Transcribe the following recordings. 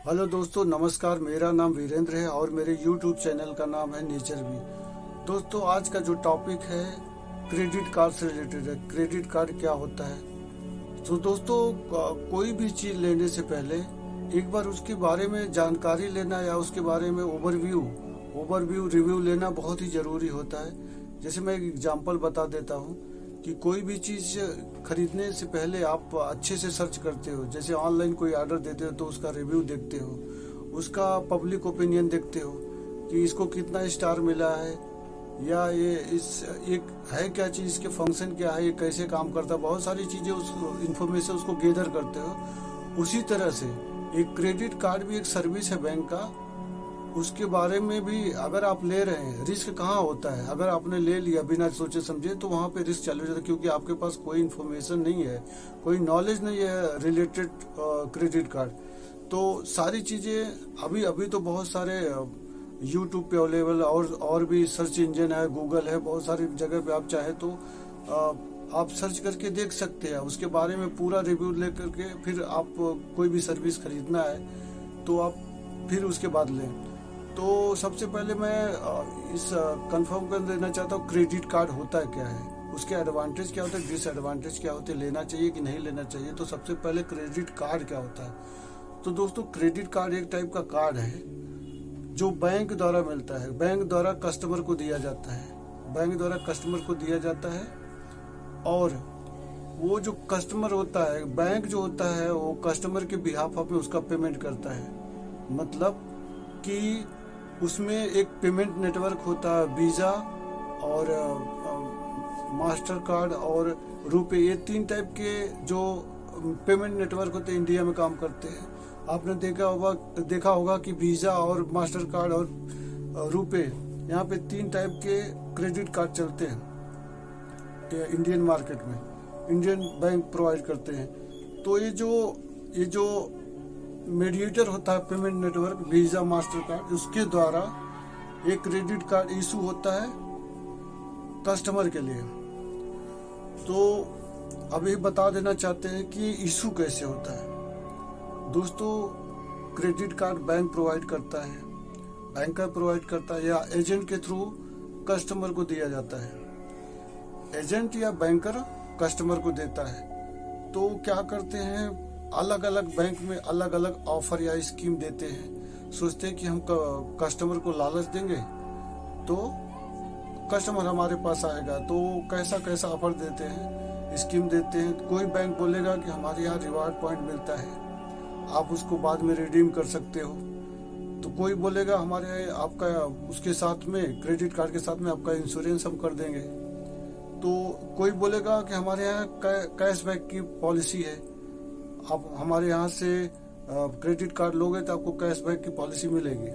Hello दोस्तों, नमस्कार। मेरा नाम वीरेंद्र है और मेरे YouTube चैनल का नाम है नेचर भी। दोस्तों, आज का जो टॉपिक है क्रेडिट कार्ड से रिलेटेड है। क्रेडिट कार्ड क्या होता है? तो दोस्तों, कोई भी चीज़ लेने से पहले एक बार उसके बारे में जानकारी लेना या उसके बारे में ओवरव्यू रिव्यू लेना बहुत ही ज़रूरी होता है। जैसे मैं एक एग्जांपल बता देता हूँ कि कोई भी चीज़ खरीदने से पहले आप अच्छे से सर्च करते हो। जैसे ऑनलाइन कोई ऑर्डर देते हो तो उसका रिव्यू देखते हो, उसका पब्लिक ओपिनियन देखते हो कि इसको कितना स्टार मिला है, या ये इस एक है क्या चीज़, इसके फंक्शन क्या है, ये कैसे काम करता है। बहुत सारी चीज़ें उस इन्फॉर्मेशन उसको गैदर करते हो। उसी तरह से एक क्रेडिट कार्ड भी एक सर्विस है बैंक का। उसके बारे में भी अगर आप ले रहे हैं, रिस्क कहाँ होता है? अगर आपने ले लिया बिना सोचे समझे तो वहाँ पे रिस्क चालू हो जाता है, क्योंकि आपके पास कोई इन्फॉर्मेशन नहीं है, कोई नॉलेज नहीं है रिलेटेड क्रेडिट कार्ड। तो सारी चीज़ें अभी अभी तो बहुत सारे यूट्यूब पे अवेलेबल और भी सर्च इंजन है, गूगल है, बहुत सारी जगह पे आप चाहे तो आप सर्च करके देख सकते हैं। उसके बारे में पूरा रिव्यू ले करके फिर आप कोई भी सर्विस खरीदना है तो आप फिर उसके बाद लें। तो सबसे पहले मैं इस कंफर्म कर देना चाहता हूँ क्रेडिट कार्ड होता है क्या है, उसके एडवांटेज क्या होते हैं, डिसएडवांटेज क्या होते हैं, लेना चाहिए कि नहीं लेना चाहिए। तो सबसे पहले क्रेडिट कार्ड क्या होता है? तो दोस्तों, क्रेडिट कार्ड एक टाइप का कार्ड है जो बैंक द्वारा मिलता है, बैंक द्वारा कस्टमर को दिया जाता है, बैंक द्वारा कस्टमर को दिया जाता है। और वो जो कस्टमर होता है, बैंक जो होता है, वो कस्टमर के बिहाफ में उसका पेमेंट करता है। मतलब कि उसमें एक पेमेंट नेटवर्क होता है, वीज़ा और मास्टर कार्ड और रुपए, ये 3 टाइप के जो पेमेंट नेटवर्क होते हैं इंडिया में काम करते हैं। आपने देखा होगा कि वीज़ा और मास्टर कार्ड और रुपए, यहाँ पे 3 टाइप के क्रेडिट कार्ड चलते हैं इंडियन मार्केट में, इंडियन बैंक प्रोवाइड करते हैं। तो ये जो मीडिएटर होता है payment network, visa master card, उसके द्वारा एक क्रेडिट कार्ड इशू होता है कस्टमर के लिए। तो अभी बता देना चाहते हैं कि इशू कैसे होता है। दोस्तों, क्रेडिट कार्ड बैंक प्रोवाइड करता है, बैंकर प्रोवाइड करता है, या एजेंट के थ्रू कस्टमर को दिया जाता है। एजेंट या बैंकर कस्टमर को देता है। तो क्या करते हैं, अलग अलग बैंक में अलग अलग ऑफर या स्कीम देते हैं। सोचते हैं कि हम कस्टमर को लालच देंगे तो कस्टमर हमारे पास आएगा, तो कैसा कैसा ऑफर देते हैं, स्कीम देते हैं। कोई बैंक बोलेगा कि हमारे यहाँ रिवार्ड पॉइंट मिलता है, आप उसको बाद में रिडीम कर सकते हो। तो कोई बोलेगा हमारे आपका उसके साथ में, क्रेडिट कार्ड के साथ में आपका इंश्योरेंस हम कर देंगे। तो कोई बोलेगा कि हमारे यहाँ कैशबैक की पॉलिसी है, आप हमारे यहाँ से क्रेडिट कार्ड लोगे तो आपको कैशबैक की पॉलिसी मिलेगी।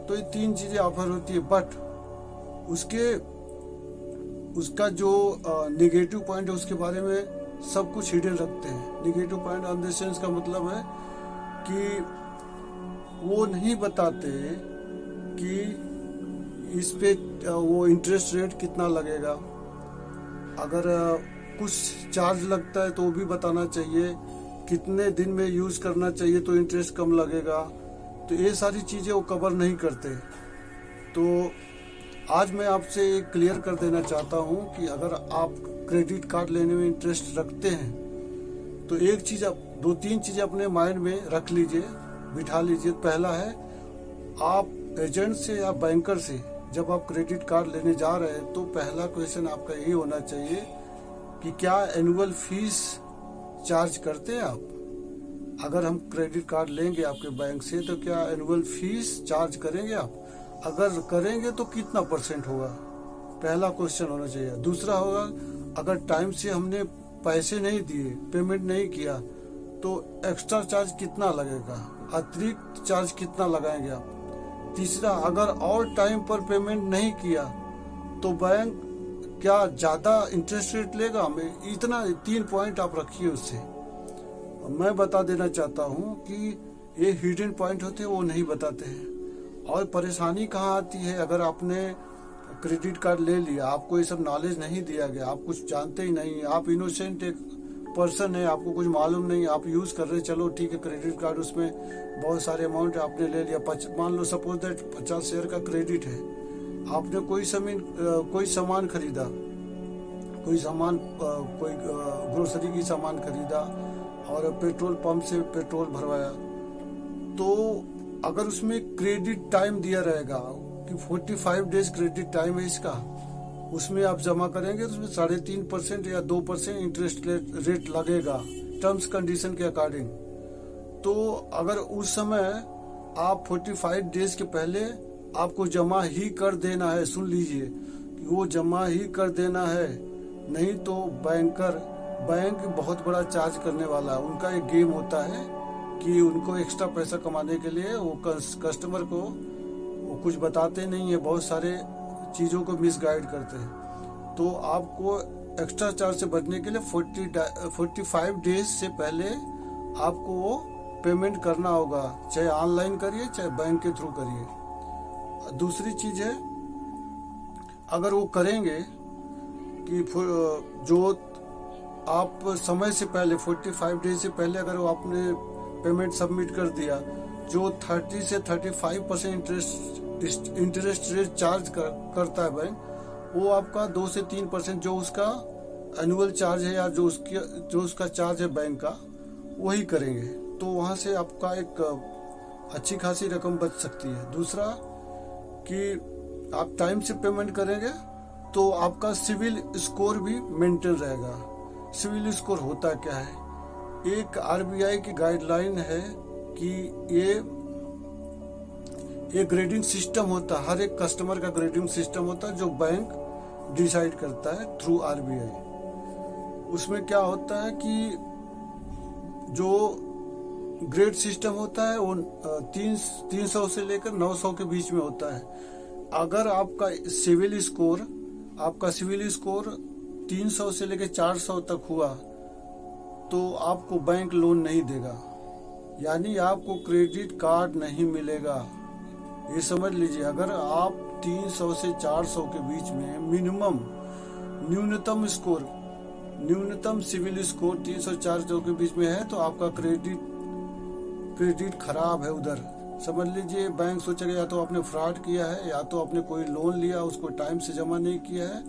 तो ये 3 चीजें ऑफर होती है, बट उसका जो निगेटिव पॉइंट है उसके बारे में सब कुछ हिडन रखते हैं। Negative point on the sense का मतलब है कि वो नहीं बताते कि इस पे वो इंटरेस्ट रेट कितना लगेगा। अगर कुछ चार्ज लगता है तो वो भी बताना चाहिए, कितने दिन में यूज करना चाहिए तो इंटरेस्ट कम लगेगा। तो ये सारी चीजें वो कवर नहीं करते। तो आज मैं आपसे क्लियर कर देना चाहता हूँ कि अगर आप क्रेडिट कार्ड लेने में इंटरेस्ट रखते हैं तो एक चीज, आप 2-3 चीजें अपने माइंड में रख लीजिए, बिठा लीजिए। पहला है, आप एजेंट से या बैंकर से जब आप क्रेडिट कार्ड लेने जा रहे हैं तो पहला क्वेश्चन आपका यही होना चाहिए कि क्या एनुअल फीस चार्ज करते हैं आप? अगर हम क्रेडिट कार्ड लेंगे आपके बैंक से तो क्या एनुअल फीस चार्ज करेंगे आप? अगर करेंगे तो कितना % होगा? पहला क्वेश्चन होना चाहिए। दूसरा होगा, अगर टाइम से हमने पैसे नहीं दिए, पेमेंट नहीं किया तो एक्स्ट्रा चार्ज कितना लगेगा, अतिरिक्त चार्ज कितना लगाएंगे आप? तीसरा, अगर और टाइम पर पेमेंट नहीं किया तो बैंक क्या ज्यादा इंटरेस्ट रेट लेगा हमें? इतना 3 पॉइंट आप रखिए उससे। मैं बता देना चाहता हूँ कि ये हिडन पॉइंट होते हैं, वो नहीं बताते हैं। और परेशानी कहाँ आती है, अगर आपने क्रेडिट कार्ड ले लिया, आपको ये सब नॉलेज नहीं दिया गया, आप कुछ जानते ही नहीं, आप इनोसेंट एक पर्सन है, आपको कुछ मालूम नहीं, आप यूज कर रहे, चलो ठीक है क्रेडिट कार्ड, उसमें बहुत सारे अमाउंट आपने ले लिया, मान लो सपोज दैट 50 शेयर का क्रेडिट है, आपने कोई सामान खरीदा, कोई ग्रोसरी की सामान खरीदा और पेट्रोल पंप से पेट्रोल भरवाया, तो अगर उसमें क्रेडिट टाइम दिया रहेगा कि 45 डेज क्रेडिट टाइम है इसका, उसमें आप जमा करेंगे तो उसमें 3.5% या 2% इंटरेस्ट रेट लगेगा टर्म्स कंडीशन के अकॉर्डिंग। तो अगर उस समय आप 45 डेज के पहले आपको जमा ही कर देना है, सुन लीजिए वो जमा ही कर देना है, नहीं तो बैंक बहुत बड़ा चार्ज करने वाला है। उनका एक गेम होता है कि उनको एक्स्ट्रा पैसा कमाने के लिए वो कस्टमर को वो कुछ बताते नहीं है, बहुत सारे चीज़ों को मिसगाइड करते हैं। तो आपको एक्स्ट्रा चार्ज से बचने के लिए 45 डेज से पहले आपको वो पेमेंट करना होगा, चाहे ऑनलाइन करिए चाहे बैंक के थ्रू करिए। दूसरी चीज़ है, अगर वो करेंगे कि जो आप समय से पहले 45 डेज से पहले अगर वो आपने पेमेंट सबमिट कर दिया, जो 30 से 35% इंटरेस्ट रेट चार्ज करता है बैंक, वो आपका 2 से 3% जो उसका एनुअल चार्ज है या जो उसका चार्ज है बैंक का, वही करेंगे। तो वहाँ से आपका एक अच्छी खासी रकम बच सकती है। दूसरा कि आप टाइम से पेमेंट करेंगे तो आपका सिविल स्कोर भी मेंटेन रहेगा। सिविल स्कोर होता क्या है? एक आरबीआई की गाइडलाइन है कि ये ग्रेडिंग सिस्टम होता है, हर एक कस्टमर का ग्रेडिंग सिस्टम होता है जो बैंक डिसाइड करता है थ्रू आरबीआई। उसमें क्या होता है कि जो ग्रेड सिस्टम होता है वो 300 से लेकर 900 के बीच में होता है। अगर आपका सिविल स्कोर 300 से लेकर 400 तक हुआ तो आपको बैंक लोन नहीं देगा, यानी आपको क्रेडिट कार्ड नहीं मिलेगा। ये समझ लीजिए, अगर आप 300 से 400 के बीच में न्यूनतम सिविल स्कोर 300-400 के बीच में है तो आपका क्रेडिट खराब है उधर। समझ लीजिए बैंक सोचेगा या तो आपने फ्रॉड किया है या तो आपने कोई लोन लिया उसको टाइम से जमा नहीं किया है,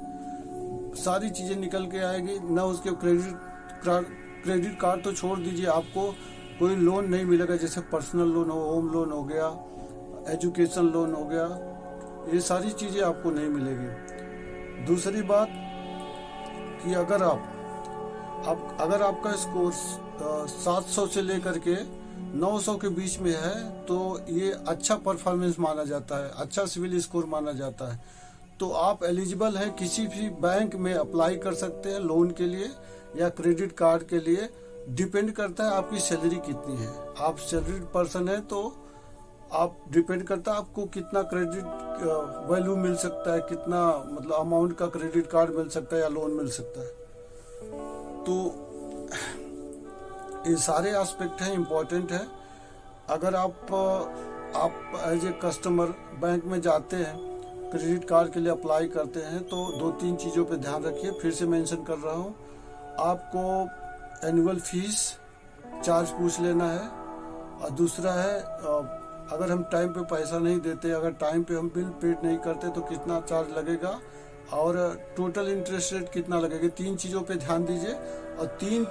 सारी चीजें निकल के आएगी ना। उसके क्रेडिट कार्ड तो छोड़ दीजिए, आपको कोई लोन नहीं मिलेगा, जैसे पर्सनल लोन हो, होम लोन हो गया, एजुकेशन लोन हो गया, ये सारी चीजें आपको नहीं मिलेगी। दूसरी बात कि अगर आपका स्कोर 700 से लेकर के 900 के बीच में है तो ये अच्छा परफॉर्मेंस माना जाता है, अच्छा सिविल स्कोर माना जाता है। तो आप एलिजिबल हैं, किसी भी बैंक में अप्लाई कर सकते हैं लोन के लिए या क्रेडिट कार्ड के लिए। डिपेंड करता है आपकी सैलरी कितनी है। आप सैलरीड पर्सन है तो आप डिपेंड करता है आपको कितना क्रेडिट वैल्यू मिल सकता है, कितना मतलब अमाउंट का क्रेडिट कार्ड मिल सकता है या लोन मिल सकता है। तो ये सारे एस्पेक्ट हैं, इम्पोर्टेंट है। अगर आप एज ए कस्टमर बैंक में जाते हैं, क्रेडिट कार्ड के लिए अप्लाई करते हैं तो 2-3 चीज़ों पे ध्यान रखिए। फिर से मेंशन कर रहा हूँ, आपको एनुअल फीस चार्ज पूछ लेना है, और दूसरा है अगर हम टाइम पे पैसा नहीं देते, अगर टाइम पे हम बिल पेड नहीं करते तो कितना चार्ज लगेगा और टोटल इंटरेस्ट रेट कितना लगेगा। 3 चीज़ों पे ध्यान दीजिए और 3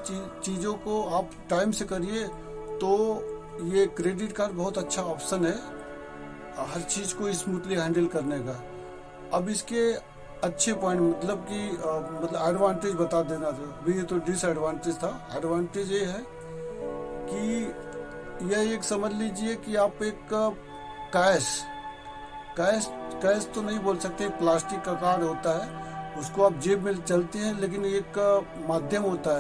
चीज़ों को आप टाइम से करिए तो ये क्रेडिट कार्ड बहुत अच्छा ऑप्शन है हर चीज़ को स्मूथली हैंडल करने का। अब इसके अच्छे पॉइंट मतलब एडवांटेज बता देना था, अभी ये तो डिसएडवांटेज था। एडवांटेज ये है कि यह एक समझ लीजिए कि आप एक कैश तो नहीं बोल सकते, प्लास्टिक का कार्ड होता है, उसको आप जेब में चलते हैं, लेकिन एक माध्यम होता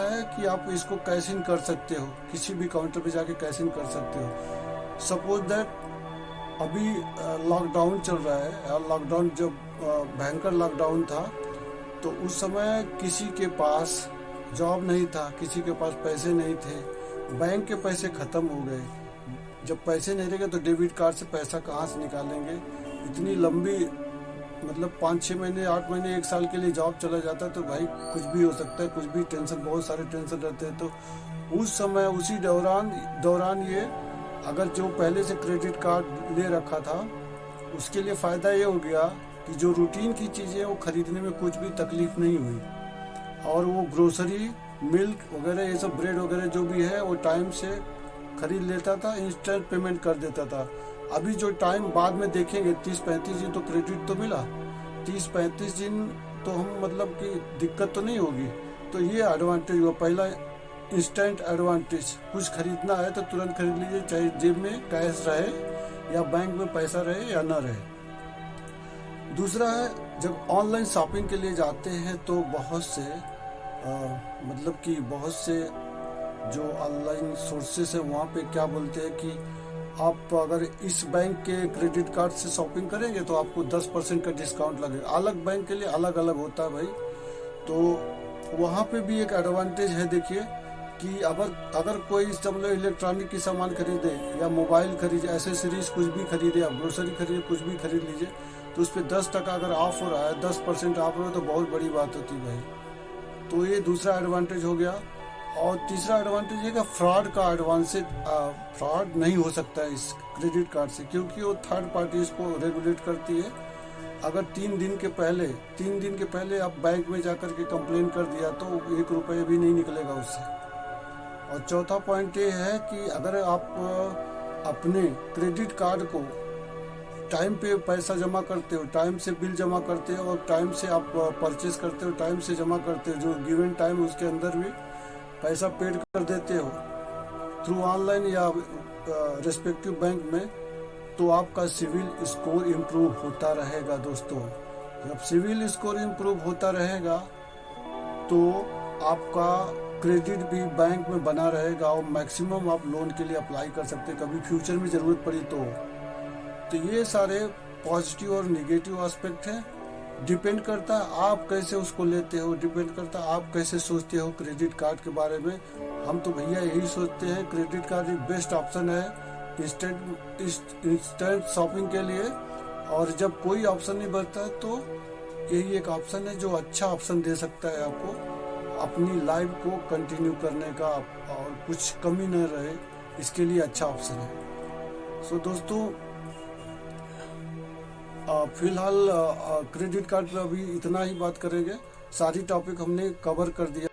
है कि आप इसको कैश इन कर सकते हो, किसी भी काउंटर पे जाके कैश इन कर सकते हो। सपोज दैट अभी लॉकडाउन चल रहा है, लॉकडाउन जब भयंकर लॉकडाउन था तो उस समय किसी के पास जॉब नहीं था, किसी के पास पैसे नहीं थे, बैंक के पैसे खत्म हो गए। जब पैसे नहीं रहेंगे तो डेबिट कार्ड से पैसा कहाँ से निकालेंगे, इतनी लंबी मतलब 5-6 महीने 8 महीने 1 साल के लिए जॉब चला जाता है तो भाई कुछ भी हो सकता है, कुछ भी टेंशन, बहुत सारे टेंशन रहते हैं। तो उस समय उसी दौरान ये अगर जो पहले से क्रेडिट कार्ड ले रखा था उसके लिए फ़ायदा ये हो गया कि जो रूटीन की चीज़ें वो खरीदने में कुछ भी तकलीफ नहीं हुई, और वो ग्रोसरी, मिल्क वगैरह, ये सब ब्रेड वगैरह जो भी है वो टाइम से खरीद लेता था, इंस्टेंट पेमेंट कर देता था। अभी जो टाइम बाद में देखेंगे 30-35 दिन तो क्रेडिट तो मिला, 30-35 दिन तो हम मतलब कि दिक्कत तो नहीं होगी। तो ये एडवांटेज हुआ, पहला इंस्टेंट एडवांटेज, कुछ खरीदना है तो तुरंत खरीद लीजिए, चाहे जेब में कैश रहे या बैंक में पैसा रहे या ना रहे। दूसरा है, जब ऑनलाइन शॉपिंग के लिए जाते हैं तो बहुत से मतलब कि बहुत से जो ऑनलाइन सोर्सेस है वहाँ पे क्या बोलते हैं कि आप अगर इस बैंक के क्रेडिट कार्ड से शॉपिंग करेंगे तो आपको 10% का डिस्काउंट लगेगा। अलग बैंक के लिए अलग अलग होता है भाई। तो वहाँ पे भी एक एडवांटेज है, देखिए कि अगर कोई मतलब इलेक्ट्रॉनिक की सामान खरीदे या मोबाइल खरीदे, एसेसरीज कुछ भी खरीदे, या ग्रोसरी खरीदे, कुछ भी खरीद लीजिए, तो उस पर 10% अगर ऑफ हो रहा है, 10% ऑफ हो रहा है तो बहुत बड़ी बात होती है भाई। तो ये दूसरा एडवांटेज हो गया। और तीसरा एडवांटेज है कि फ्रॉड नहीं हो सकता है इस क्रेडिट कार्ड से, क्योंकि वो थर्ड पार्टी इसको रेगुलेट करती है। अगर 3 दिन के पहले आप बैंक में जाकर के कंप्लेन कर दिया तो 1 रुपये भी नहीं निकलेगा उससे। और चौथा पॉइंट ये है कि अगर आप अपने क्रेडिट कार्ड को टाइम पे पैसा जमा करते हो, टाइम से बिल जमा करते हो और टाइम से आप परचेज करते हो, टाइम से जमा करते हो, जो गिवन टाइम उसके अंदर भी पैसा पेड कर देते हो थ्रू ऑनलाइन या रेस्पेक्टिव बैंक में, तो आपका सिविल स्कोर इम्प्रूव होता रहेगा दोस्तों। जब सिविल स्कोर इम्प्रूव होता रहेगा तो आपका क्रेडिट भी बैंक में बना रहेगा और मैक्सिमम आप लोन के लिए अप्लाई कर सकते हैं कभी फ्यूचर में ज़रूरत पड़ी तो ये सारे पॉजिटिव और निगेटिव एस्पेक्ट हैं। डिपेंड करता है आप कैसे उसको लेते हो, डिपेंड करता है आप कैसे सोचते हो क्रेडिट कार्ड के बारे में। हम तो भैया यही सोचते हैं क्रेडिट कार्ड एक बेस्ट ऑप्शन है इंस्टेंट शॉपिंग के लिए, और जब कोई ऑप्शन नहीं बचता है तो यही एक ऑप्शन है जो अच्छा ऑप्शन दे सकता है आपको अपनी लाइफ को कंटिन्यू करने का, और कुछ कमी न रहे, इसके लिए अच्छा ऑप्शन है। सो दोस्तों, फिलहाल क्रेडिट कार्ड पे अभी इतना ही बात करेंगे। सारी टॉपिक हमने कवर कर दिया।